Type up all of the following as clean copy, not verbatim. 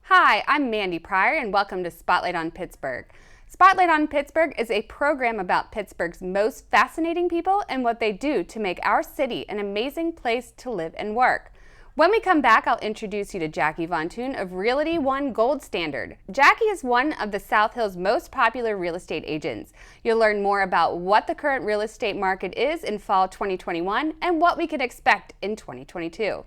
Hi, I'm Mandy Pryor and welcome to Spotlight on Pittsburgh. Spotlight on Pittsburgh is a program about Pittsburgh's most fascinating people and what they do to make our city an amazing place to live and work. When we come back, I'll introduce you to Jackie Von Thun of Realty One Gold Standard. Jackie is one of the South Hill's most popular real estate agents. You'll learn more about what the current real estate market is in fall 2021 and what we can expect in 2022.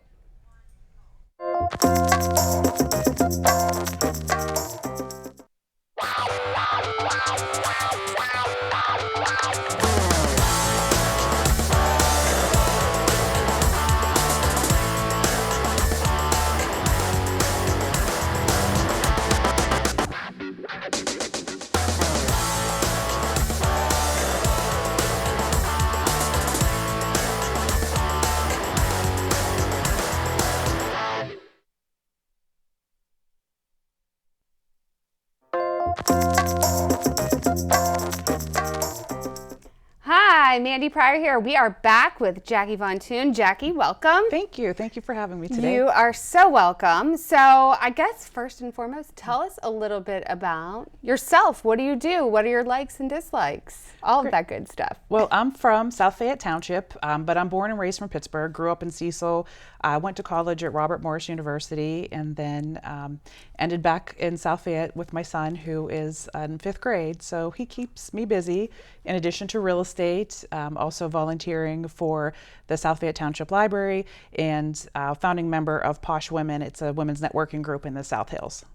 Hi, Mandy Pryor here. We are back with Jackie Von Thun. Jackie, welcome. Thank you. Thank you for having me today. You are so welcome. So I guess first and foremost, tell us a little bit about yourself. What do you do? What are your likes and dislikes? All of that good stuff. Well, I'm from South Fayette Township, but I'm born and raised from Pittsburgh. Grew up in Cecil. I went to college at Robert Morris University and then ended back in South Fayette with my son, who is in 5th grade. So he keeps me busy in addition to real estate, also volunteering for the South Fayette Township Library and founding member of Posh Women. It's a women's networking group in the South Hills.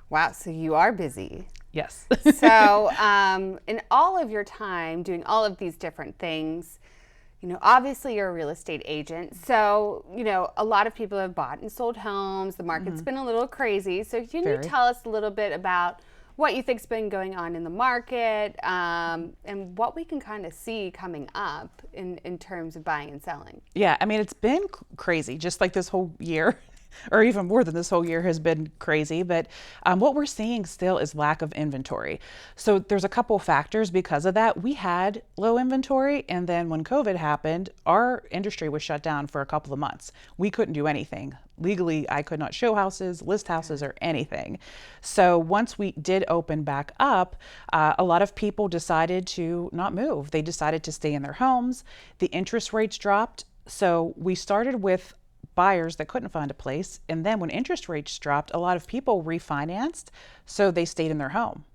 Wow, so you are busy. Yes. So in all of your time doing all of these different things, you know, obviously you're a real estate agent. So, you know, a lot of people have bought and sold homes. The market's been a little crazy. So can you tell us a little bit about what you think's been going on in the market and what we can kind of see coming up in terms of buying and selling? Yeah, I mean, it's been crazy, just like this whole year. Or even more than this whole year has been crazy. But what we're seeing still is lack of inventory. So there's a couple factors because of that. We had low inventory, and then when COVID happened, our industry was shut down for a couple of months. We couldn't do anything. Legally, I could not show houses, list houses, or anything. So once we did open back up, a lot of people decided to not move. They decided to stay in their homes. The interest rates dropped. So we started with buyers that couldn't find a place. And then when interest rates dropped, a lot of people refinanced, so they stayed in their home.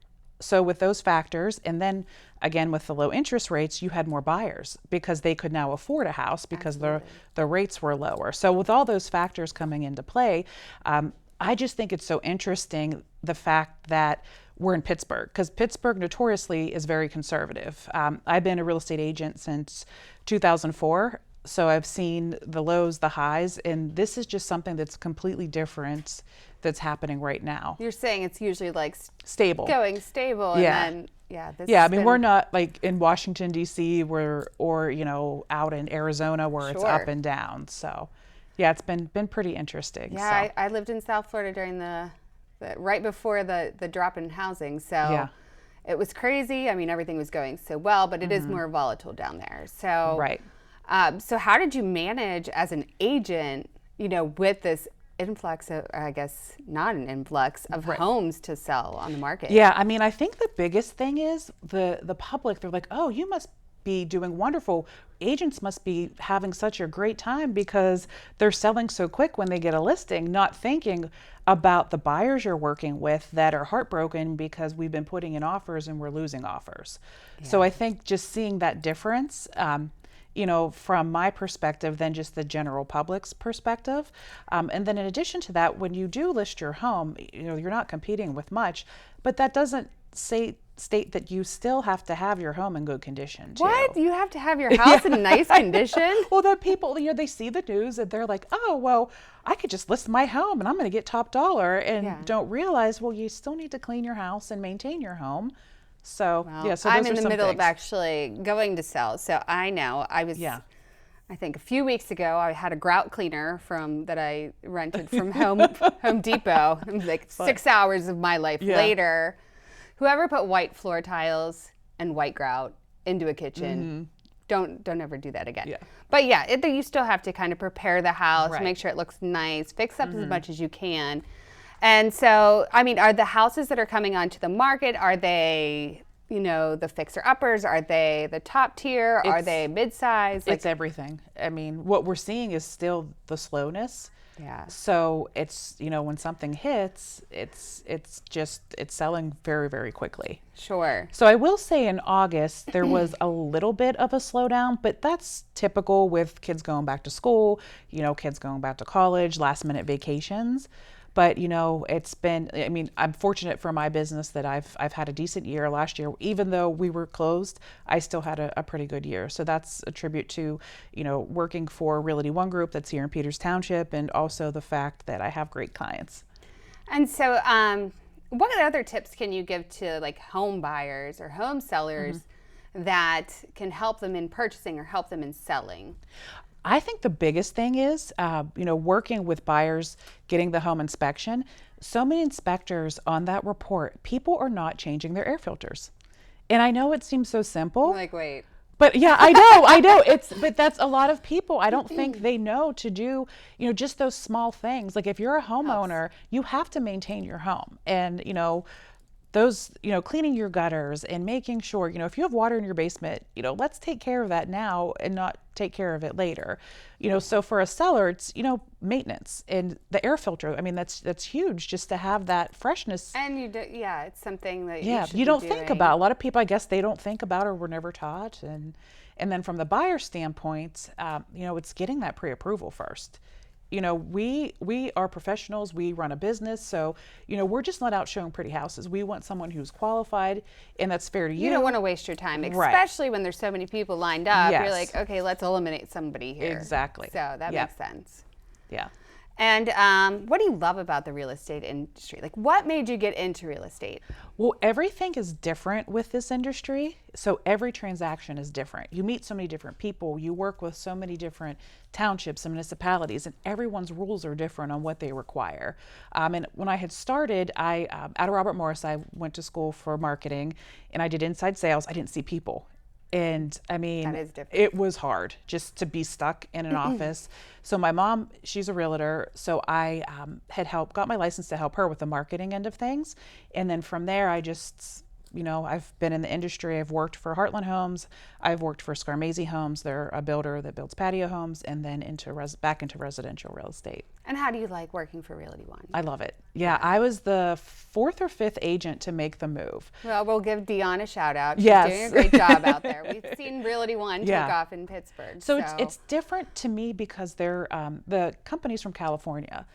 So with those factors, and then again with the low interest rates, you had more buyers because they could now afford a house because the rates were lower. So with all those factors coming into play, I just think it's so interesting the fact that we're in Pittsburgh, because Pittsburgh notoriously is very conservative. I've been a real estate agent since 2004. So I've seen the lows, the highs, and this is just something that's completely different that's happening right now. You're saying it's usually like stable, going stable, yeah. And then I mean, we're not like in Washington D.C. or you know, out in Arizona where it's up and down. So yeah, it's been pretty interesting. Yeah, so. I lived in South Florida during the right before the drop in housing. So it was crazy. I mean, everything was going so well, but it is more volatile down there. So right. So how did you manage as an agent, you know, with this influx of, I guess not an influx of homes to sell on the market? Yeah, I mean, I think the biggest thing is the public. They're like, oh, you must be doing wonderful. Agents must be having such a great time because they're selling so quick when they get a listing, not thinking about the buyers you're working with that are heartbroken because we've been putting in offers and we're losing offers. Yeah. So I think just seeing that difference, you know, from my perspective than just the general public's perspective. And then in addition to that, when you do list your home, you know, you're not competing with much, but that doesn't state that you still have to have your home in good condition too. What? You have to have your house in nice condition? Well, the people, you know, they see the news and they're like, oh, well, I could just list my home and I'm going to get top dollar, and don't realize, well, you still need to clean your house and maintain your home. So, so I'm in the middle of actually going to sell. So I know I was, I think a few weeks ago, I had a grout cleaner that I rented from Home Depot. It was like 6 hours of my life later. Whoever put white floor tiles and white grout into a kitchen don't ever do that again. Yeah. But yeah, you still have to kind of prepare the house, Right. make sure it looks nice, fix up as much as you can. And so, I mean, are the houses that are coming onto the market, are they, the fixer-uppers? Are they the top tier? Are they mid-size? It's everything. I mean, what we're seeing is still the slowness. Yeah. So it's, when something hits, it's selling very, very quickly. Sure. So I will say in August, there was a little bit of a slowdown, but that's typical with kids going back to school, kids going back to college, last minute vacations. But, it's been, I mean, I'm fortunate for my business that I've had a decent year last year. Even though we were closed, I still had a pretty good year. So that's a tribute to, working for Realty One Group that's here in Peters Township, and also the fact that I have great clients. And so what other tips can you give to like home buyers or home sellers that can help them in purchasing or help them in selling? I think the biggest thing is, working with buyers, getting the home inspection. So many inspectors on that report, people are not changing their air filters. And I know it seems so simple. I'm like, wait. But yeah, I know. But that's a lot of people. I don't think they know to do, just those small things. Like if you're a homeowner, you have to maintain your home. And, those, cleaning your gutters and making sure, if you have water in your basement, let's take care of that now and not take care of it later. So for a seller, it's, maintenance and the air filter. I mean, that's huge just to have that freshness. And it's something that you don't think about. A lot of people, I guess, they don't think about or were never taught. And then from the buyer standpoint, it's getting that pre-approval first. We are professionals, we run a business, so, we're just not out showing pretty houses. We want someone who's qualified and that's fair to you. You don't want to waste your time, Right. especially when there's so many people lined up. Yes. You're like, okay, let's eliminate somebody here. Exactly. So that makes sense. Yeah. And what do you love about the real estate industry? Like, what made you get into real estate? Well, everything is different with this industry. So every transaction is different. You meet so many different people. You work with so many different townships and municipalities, and everyone's rules are different on what they require. And when I had started, out of Robert Morris, I went to school for marketing, and I did inside sales. I didn't see people. And I mean, That is different. it was hard just to be stuck in an office. So my mom, she's a realtor. So I got my license to help her with the marketing end of things. And then from there, I just, I've been in the industry. I've worked for Heartland Homes. I've worked for Scarmazzi Homes. They're a builder that builds patio homes, and then back into residential real estate. And how do you like working for Realty One? I love it. Yeah, I was the 4th or 5th agent to make the move. Well, we'll give Dion a shout out. She's Yes. doing a great job out there. We've seen Realty One take off in Pittsburgh. So it's different to me because they're the company's from California.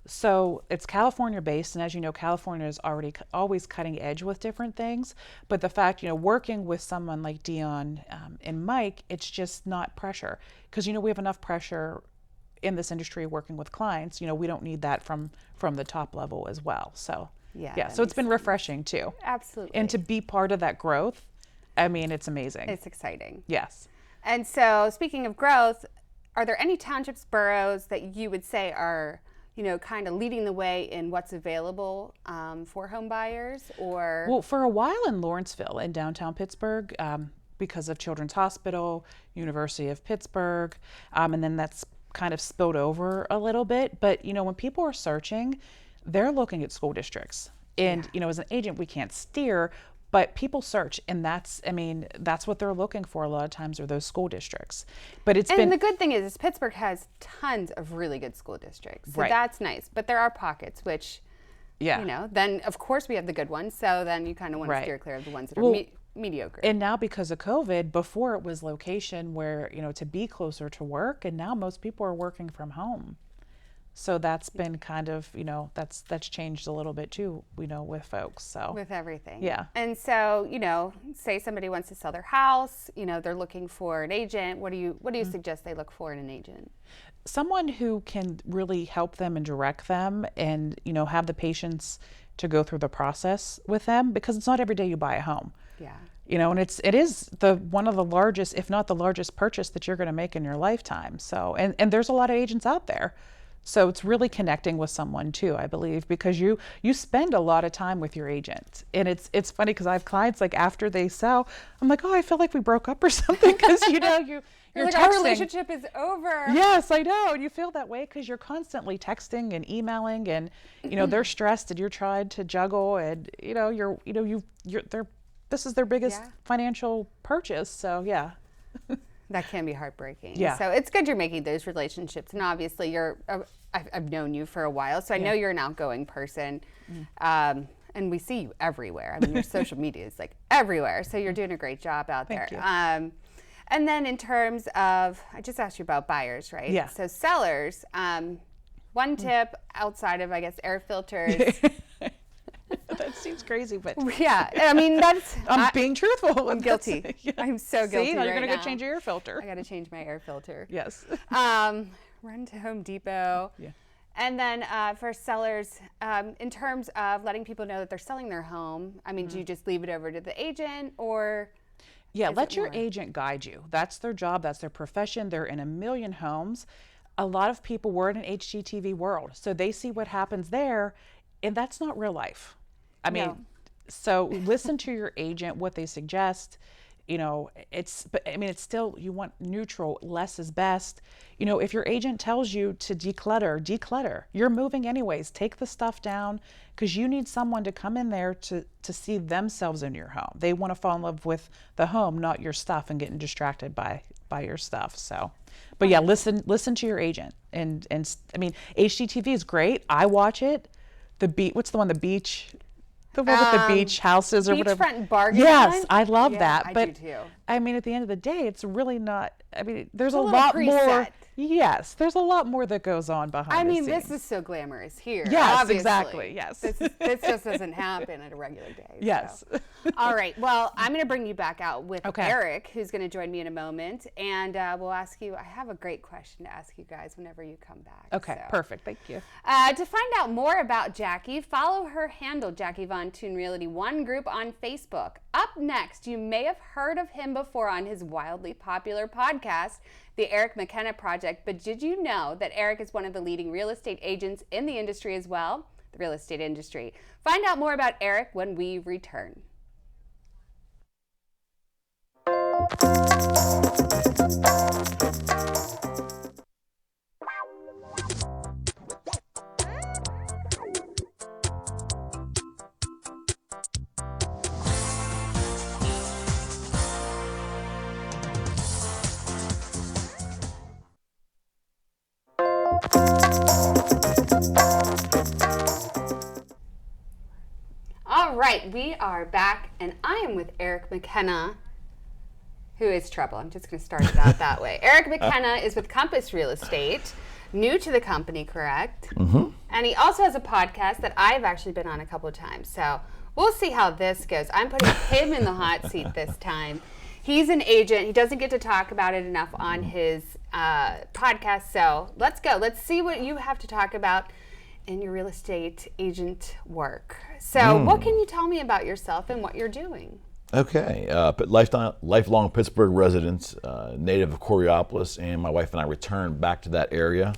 So it's California based, and as you know, California is always cutting edge with different things. But the fact, working with someone like Dion and Mike, it's just not pressure, because we have enough pressure in this industry working with clients. We don't need that from the top level as well. So so it's been refreshing too. Absolutely. And to be part of that growth, I mean, it's amazing. It's exciting. Yes. And so, speaking of growth, are there any townships, boroughs that you would say are, kind of leading the way in what's available for home buyers? Or Well, for a while in Lawrenceville, in downtown Pittsburgh, because of Children's Hospital, University of Pittsburgh, and then that's kind of spilled over a little bit. But, when people are searching, they're looking at school districts. And, as an agent, we can't steer, but people search, and that's what they're looking for a lot of times, are those school districts. But the good thing is Pittsburgh has tons of really good school districts. So that's nice. But there are pockets which, then of course we have the good ones. So then you kind of want to steer clear of the ones that are mediocre. And now because of COVID, before it was location where, to be closer to work, and now most people are working from home. So that's been kind of, that's changed a little bit too, with folks. So with everything. Yeah. And so, say somebody wants to sell their house, they're looking for an agent. What do you suggest they look for in an agent? Someone who can really help them and direct them, and, have the patience to go through the process with them, because it's not every day you buy a home. Yeah. And it is one of the largest, if not the largest purchase that you're going to make in your lifetime. So, and there's a lot of agents out there. So it's really connecting with someone too, I believe, because you spend a lot of time with your agent. And it's funny because I have clients like after they sell, I'm like, oh, I feel like we broke up or something because you're like, texting. our relationship is over. Yes, I know. And you feel that way because you're constantly texting and emailing, and they're stressed and you're trying to juggle, and this is their biggest financial purchase. So yeah. That can be heartbreaking. Yeah. So it's good you're making those relationships, and obviously I've known you for a while, so I know you're an outgoing person, and we see you everywhere. I mean, your social media is like everywhere, so you're doing a great job out there. Thank you. And then in terms of, I just asked you about buyers, right? Yeah. So sellers, one tip outside of, I guess, air filters. That seems crazy, but yeah, I mean, I'm being truthful. I'm guilty. Yeah. I'm so guilty. See, now right you're gonna now. go change your air filter. I got to change my air filter. Yes. Run to Home Depot. Yeah. And then for sellers, in terms of letting people know that they're selling their home, I mean, do you just leave it over to the agent, or? Yeah, let your agent guide you. That's their job. That's their profession. They're in a million homes. A lot of people were in an HGTV world, so they see what happens there, and that's not real life. I mean, so listen to your agent, what they suggest. It's still, you want neutral, less is best. If your agent tells you to declutter. You're moving anyways. Take the stuff down, because you need someone to come in there to see themselves in your home. They want to fall in love with the home, not your stuff, and getting distracted by your stuff. So, but yeah, listen to your agent. And I mean, HGTV is great. I watch it. What's the one, the beach? The one with the beach houses or whatever. Beachfront bargain. Yes, I love that. But I do too. I mean, at the end of the day, it's really not. I mean, there's It's a lot preset. more. Yes, there's a lot more that goes on behind the scenes. This is so glamorous here. Yes, obviously. exactly. Yes. This just doesn't happen at a regular day. Yes. So. All right. Well, I'm going to bring you back out with Okay. Eric, who's going to join me in a moment, and we'll ask you. I have a great question to ask you guys whenever you come back. Okay. So. Perfect. Thank you. To find out more about Jackie, follow her handle, Jackie Von Thun Realty One Group on Facebook. Up next, you may have heard of him before on his wildly popular podcast, The Eric McKenna Project, but did you know that Eric is one of the leading real estate agents in the industry as well? The real estate industry. Find out more about Eric when we return. All right, we are back, and I am with Eric McKenna, who is trouble. I'm just going to start it out that way. Eric McKenna is with Compass Real Estate, new to the company, correct? Mm-hmm. And he also has a podcast that I've actually been on a couple of times. So we'll see how this goes. I'm putting him in the hot seat this time. He's an agent. He doesn't get to talk about it enough on his podcast. So let's go. Let's see what you have to talk about in your real estate agent work. So what can you tell me about yourself and what you're doing? Okay, but lifelong Pittsburgh resident, native of Coriopolis, and my wife and I returned back to that area.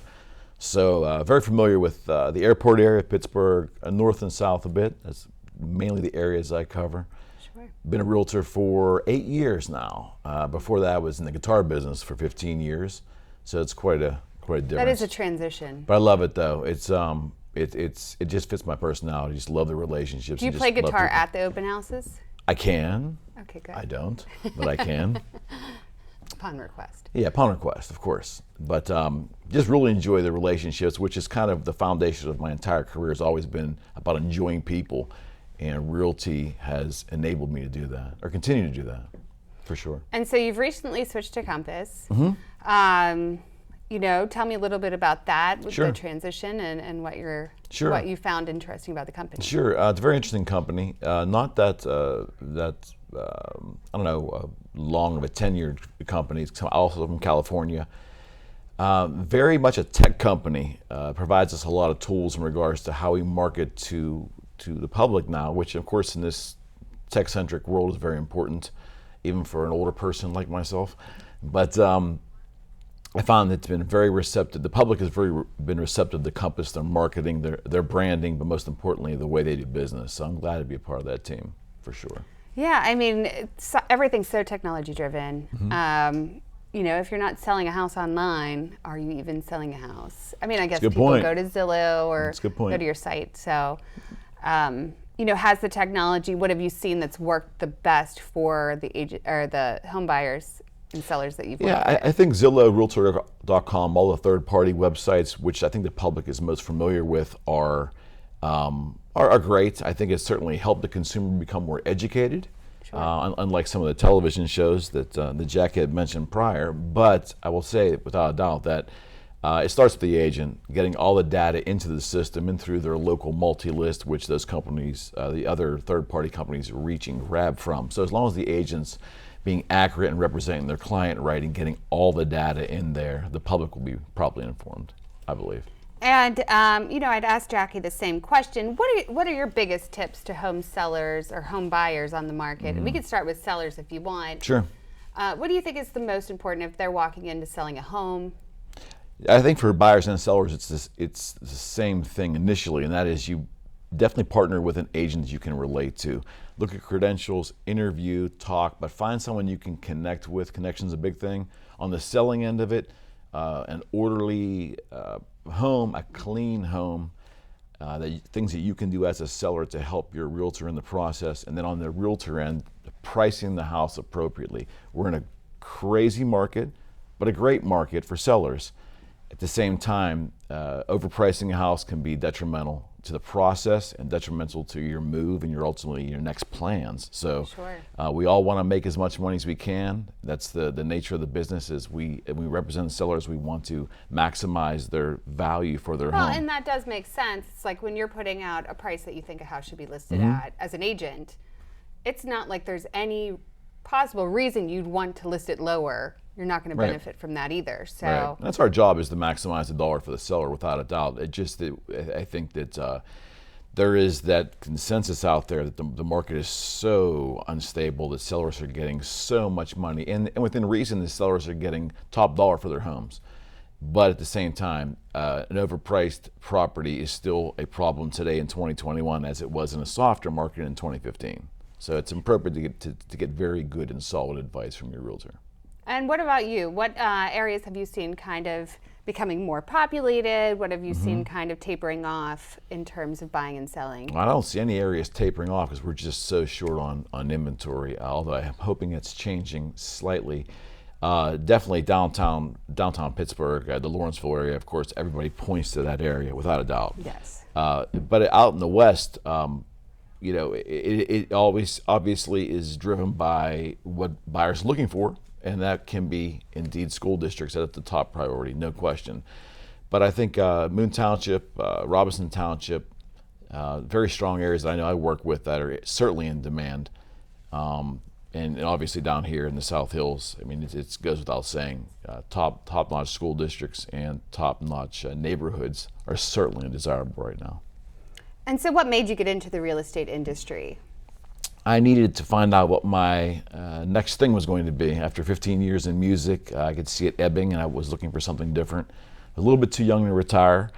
So very familiar with the airport area, Pittsburgh, north and south a bit. That's mainly the areas I cover. Sure. Been a realtor for 8 years now. Before that, I was in the guitar business for 15 years. So it's quite a difference. That is a transition. But I love it though. It just fits my personality. Just love the relationships. Do you and play just love guitar people. at the open houses? I can. Okay, good. I don't, but I can. Upon request. Yeah, upon request, of course. But just really enjoy the relationships, which is kind of the foundation of my entire career. Has always been about enjoying people, and realty has enabled me to do that, or continue to do that, for sure. And so you've recently switched to Compass. Mm-hmm. Tell me a little bit about that, with Sure. the transition and what Sure. what you found interesting about the company. Sure, it's a very interesting company. Not that I don't know, long of a tenured company. It's also from California. Very much a tech company. Provides us a lot of tools in regards to how we market to the public now, which of course in this tech-centric world is very important, even for an older person like myself. But I found it's been very receptive. The public has been receptive to Compass, their marketing, their branding, but most importantly, the way they do business. So I'm glad to be a part of that team, for sure. Yeah, I mean, everything's so technology driven. If you're not selling a house online, are you even selling a house? I mean, I guess people go to Zillow or go to your site. So, has the technology, what have you seen that's worked the best for the agent or the home buyers and sellers that you've worked with? I think Zillow, Realtor.com, all the third-party websites, which I think the public is most familiar with, are great. I think it's certainly helped the consumer become more educated, unlike some of the television shows that Jack had mentioned prior. But I will say, without a doubt, that it starts with the agent getting all the data into the system and through their local multi-list, which those companies, the other third-party companies, are reaching grab from. So as long as the agents being accurate and representing their client right and getting all the data in there, the public will be properly informed, I believe. And I'd ask Jackie the same question. What are your biggest tips to home sellers or home buyers on the market? And we could start with sellers if you want. Sure. What do you think is the most important if they're walking into selling a home? I think for buyers and sellers, it's the same thing initially, and that is you definitely partner with an agent that you can relate to. Look at credentials, interview, talk, but find someone you can connect with. Connection's a big thing. On the selling end of it, an orderly home, a clean home, things that you can do as a seller to help your realtor in the process. And then on the realtor end, pricing the house appropriately. We're in a crazy market, but a great market for sellers. At the same time, overpricing a house can be detrimental to the process and detrimental to your move and ultimately your next plans. So we all want to make as much money as we can. That's the nature of the business. Is we represent sellers. We want to maximize their value for their home. Well, and that does make sense. It's like when you're putting out a price that you think a house should be listed at as an agent, it's not like there's any possible reason you'd want to list it lower. You're not going to benefit from that either. So that's our job, is to maximize the dollar for the seller, without a doubt. I think that there is that consensus out there that the market is so unstable that sellers are getting so much money, and within reason, the sellers are getting top dollar for their homes. But at the same time, an overpriced property is still a problem today in 2021, as it was in a softer market in 2015. So it's appropriate to get very good and solid advice from your realtor. And what about you? What areas have you seen kind of becoming more populated? What have you seen kind of tapering off in terms of buying and selling? I don't see any areas tapering off because we're just so short on inventory, although I'm hoping it's changing slightly. Definitely downtown Pittsburgh, the Lawrenceville area, of course, everybody points to that area without a doubt. Yes. But out in the West, it always obviously is driven by what buyers are looking for. And that can be, indeed, school districts at the top priority, no question. But I think Moon Township, Robinson Township, very strong areas that I know I work with that are certainly in demand. And obviously down here in the South Hills, I mean, it goes without saying, top-notch school districts and top-notch neighborhoods are certainly desirable right now. And so what made you get into the real estate industry? I needed to find out what my next thing was going to be. After 15 years in music, I could see it ebbing, and I was looking for something different. A little bit too young to retire,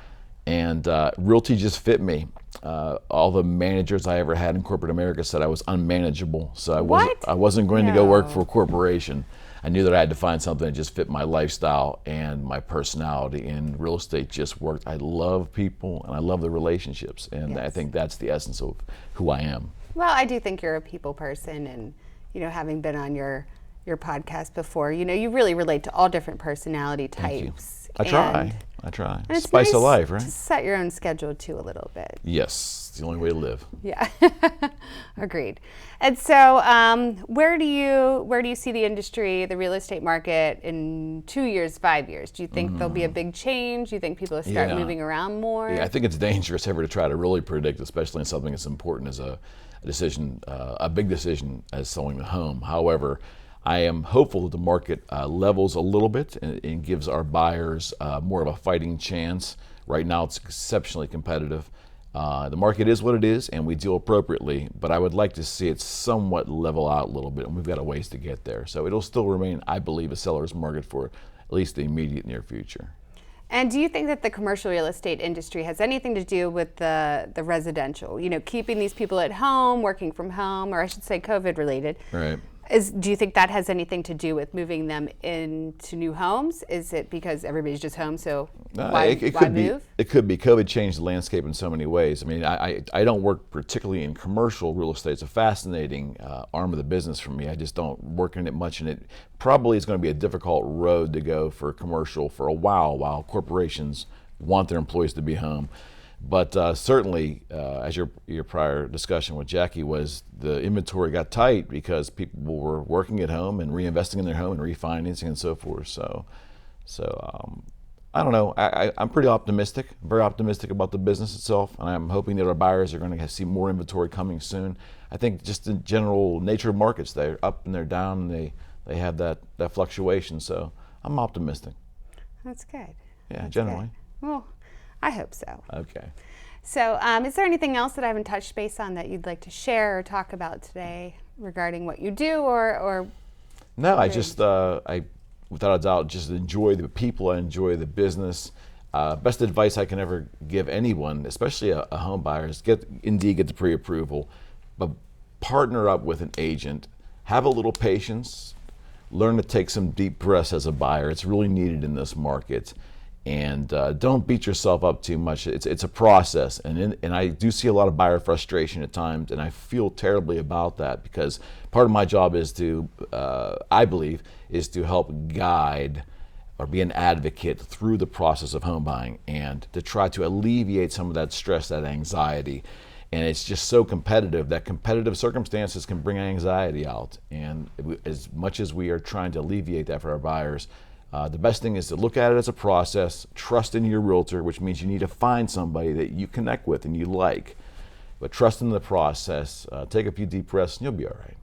and Realty just fit me. All the managers I ever had in corporate America said I was unmanageable, so I wasn't going to go work for a corporation. I knew that I had to find something that just fit my lifestyle and my personality, and real estate just worked. I love people, and I love the relationships, and I think that's the essence of who I am. Well, I do think you're a people person, and having been on your podcast before, you really relate to all different personality types. I try. And it's Spice nice of life, right? To set your own schedule too a little bit. Yes, it's the only way to live. Yeah, agreed. And so, where do you see the industry, the real estate market, in 2 years, 5 years? Do you think there'll be a big change? Do you think people will start moving around more? Yeah, I think it's dangerous ever to try to really predict, especially in something as important as a decision, a big decision as selling the home. However, I am hopeful that the market levels a little bit and gives our buyers more of a fighting chance. Right now, it's exceptionally competitive. The market is what it is, and we deal appropriately, but I would like to see it somewhat level out a little bit, and we've got a ways to get there. So it'll still remain, I believe, a seller's market for at least the immediate near future. And do you think that the commercial real estate industry has anything to do with the residential? You know, keeping these people at home, working from home, or I should say COVID related. Right. Do you think that has anything to do with moving them into new homes? Is it because everybody's just home, so why move? It could be. COVID changed the landscape in so many ways. I mean, I don't work particularly in commercial real estate. It's a fascinating arm of the business for me. I just don't work in it much, and it probably is going to be a difficult road to go for commercial for a while corporations want their employees to be home. But certainly, as your prior discussion with Jackie was, the inventory got tight because people were working at home and reinvesting in their home and refinancing and so forth. So I don't know. I'm pretty optimistic, very optimistic about the business itself, and I'm hoping that our buyers are going to see more inventory coming soon. I think just the general nature of markets, they're up and they're down, and they have that fluctuation. So I'm optimistic. That's good. Yeah, That's generally. Good. Well, I hope so. Okay. So is there anything else that I haven't touched base on that you'd like to share or talk about today regarding what you do or No, I just, without a doubt, just enjoy the people, I enjoy the business. Best advice I can ever give anyone, especially a home buyer, is get the pre-approval, but partner up with an agent. Have a little patience. Learn to take some deep breaths as a buyer. It's really needed in this market. And don't beat yourself up too much. It's a process, and I do see a lot of buyer frustration at times, and I feel terribly about that because part of my job is to, I believe, is to help guide or be an advocate through the process of home buying and to try to alleviate some of that stress, that anxiety. And it's just so competitive that competitive circumstances can bring anxiety out. And as much as we are trying to alleviate that for our buyers, the best thing is to look at it as a process, trust in your realtor, which means you need to find somebody that you connect with and you like. But trust in the process, take a few deep breaths, and you'll be all right.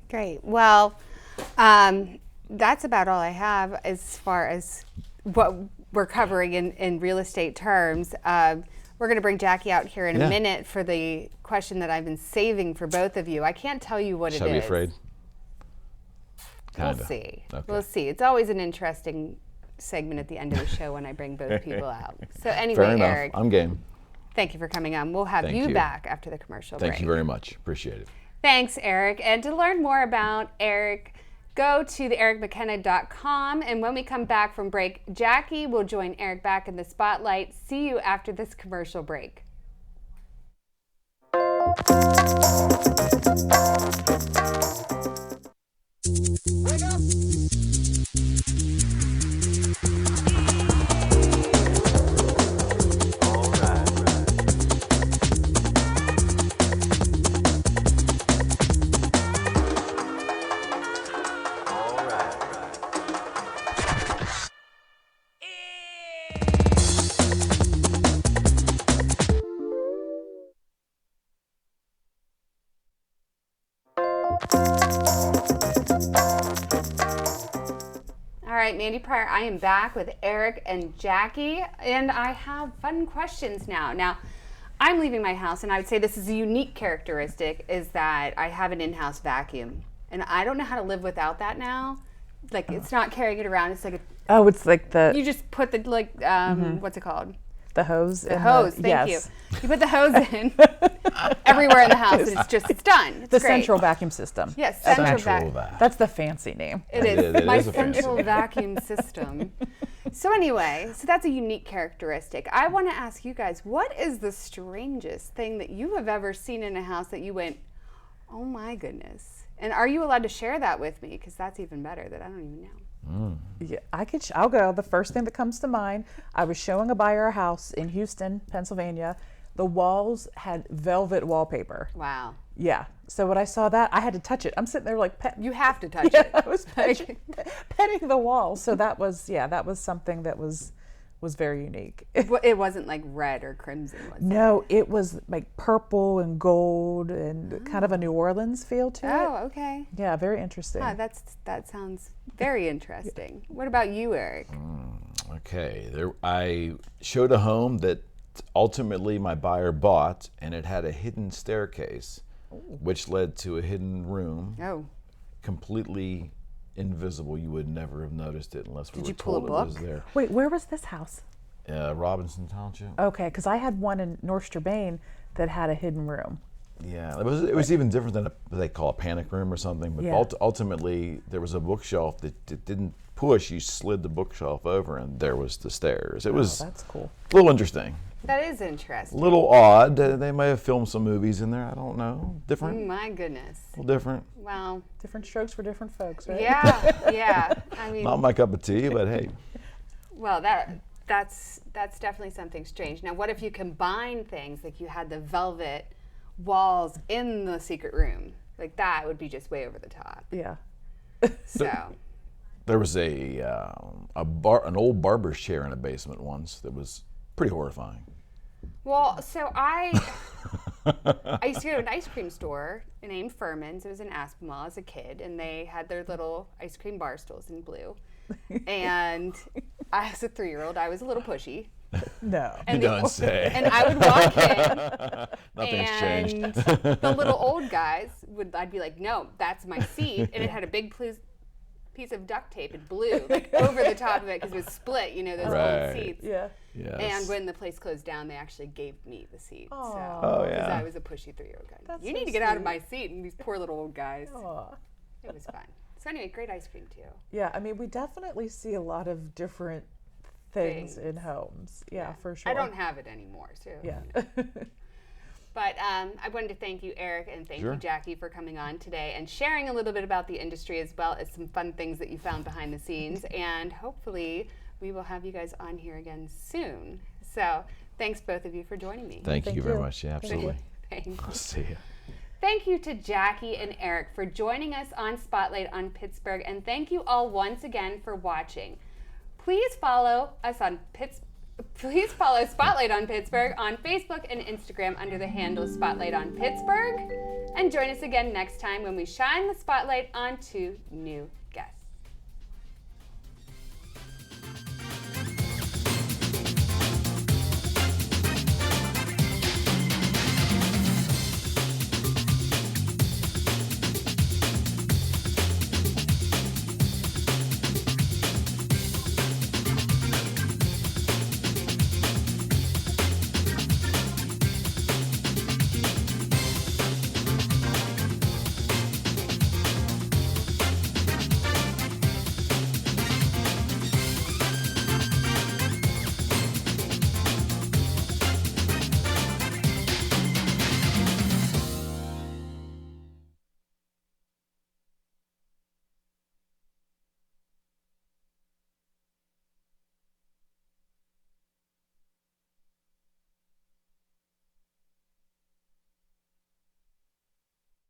Great. Well, that's about all I have as far as what we're covering in real estate terms. We're going to bring Jackie out here in a minute for the question that I've been saving for both of you. I can't tell you what it is. Shall I be afraid? We'll see. Okay. We'll see. It's always an interesting segment at the end of the show when I bring both people out. So anyway, Fair enough. Eric, I'm game. thank you for coming on. We'll have you back after the commercial break. Thank you very much. Appreciate it. Thanks, Eric. And to learn more about Eric, go to theericmckenna.com. And when we come back from break, Jackie will join Eric back in the spotlight. See you after this commercial break. Wake up! All right, Mandy Pryor, I am back with Eric and Jackie, and I have fun questions now. Now, I'm leaving my house, and I would say this is a unique characteristic, is that I have an in-house vacuum. And I don't know how to live without that now. Like, it's not carrying it around. It's like Oh, it's like the you just put the, like, what's it called? the hose. The hose, thank yes. you. You put the hose in everywhere in the house, and it's done. It's The great. central vacuum system. Yes, central vacuum. That's the fancy name. It is. It My is a fancy central vacuum system. So anyway, so that's a unique characteristic. I want to ask you guys, what is the strangest thing that you have ever seen in a house that you went, oh my goodness? And are you allowed to share that with me? Because that's even better, that I don't even know. Yeah, I'll go. The first thing that comes to mind, I was showing a buyer a house in Houston, Pennsylvania. The walls had velvet wallpaper. Wow. Yeah. So when I saw that, I had to touch it. I'm sitting there like, You have to touch yeah, it. I was petting the wall. So that was something that was very unique. It wasn't like red or crimson, was it? No, it was like purple and gold and kind of a New Orleans feel to it. Oh, okay. Yeah, very interesting. That sounds very interesting. What about you, Eric? Okay, I showed a home that ultimately my buyer bought, and it had a hidden staircase, which led to a hidden room, Oh. completely invisible. You would never have noticed it unless we Did were you pull a told it was book? there. Wait, where was this house? Robinson Township. Okay, because I had one in North Strabane that had a hidden room. Yeah, it was even different than what they call a panic room or something. But Yeah. Ultimately, there was a bookshelf that didn't push. You slid the bookshelf over, and there was the stairs. It was Oh, that's cool. a little interesting, That is a interesting. little odd. They may have filmed some movies in there. I don't know. Different, My goodness. a little different. Well, Different strokes for different folks, right? yeah. I mean, Not my cup of tea, but hey. well, that's definitely something strange. Now, what if you combine things like you had the velvet walls in the secret room? Like that would be just way over the top. Yeah. So, There was an old barber's chair in a basement once that was pretty horrifying. well, so I used to go to an ice cream store named Furman's. It was in Aspinwall as a kid, and they had their little ice cream bar stools in blue. And I was a 3-year-old. I was a little pushy. No. You don't say. And I would walk in, Nothing's and changed. the little old guys I'd be like, no, that's my seat, and it had a big piece of duct tape in blue, like over the top of it because it was split. You know, those Right. old seats. Yeah. Yes. And when the place closed down, they actually gave me the seat. Aw. So, Oh, because yeah. I was a pushy 3-year-old guy. That's You so need to get out of sweet. my seat, and these poor little old guys. Aw. It was fun. So anyway, great ice cream too. Yeah, I mean, we definitely see a lot of different things in Things. homes. Yeah, for sure. I don't have it anymore, so. Yeah. But I wanted to thank you, Eric, and thank Sure. you, Jackie, for coming on today and sharing a little bit about the industry as well as some fun things that you found behind the scenes. And hopefully, we will have you guys on here again soon. So, thanks both of you for joining me. Thank Thank you very you. much. Yeah, Thank you. absolutely. Thanks. I'll see you. Thank you to Jackie and Eric for joining us on Spotlight on Pittsburgh, and thank you all once again for watching. Please follow Spotlight on Pittsburgh on Facebook and Instagram under the handle Spotlight on Pittsburgh, and join us again next time when we shine the spotlight onto new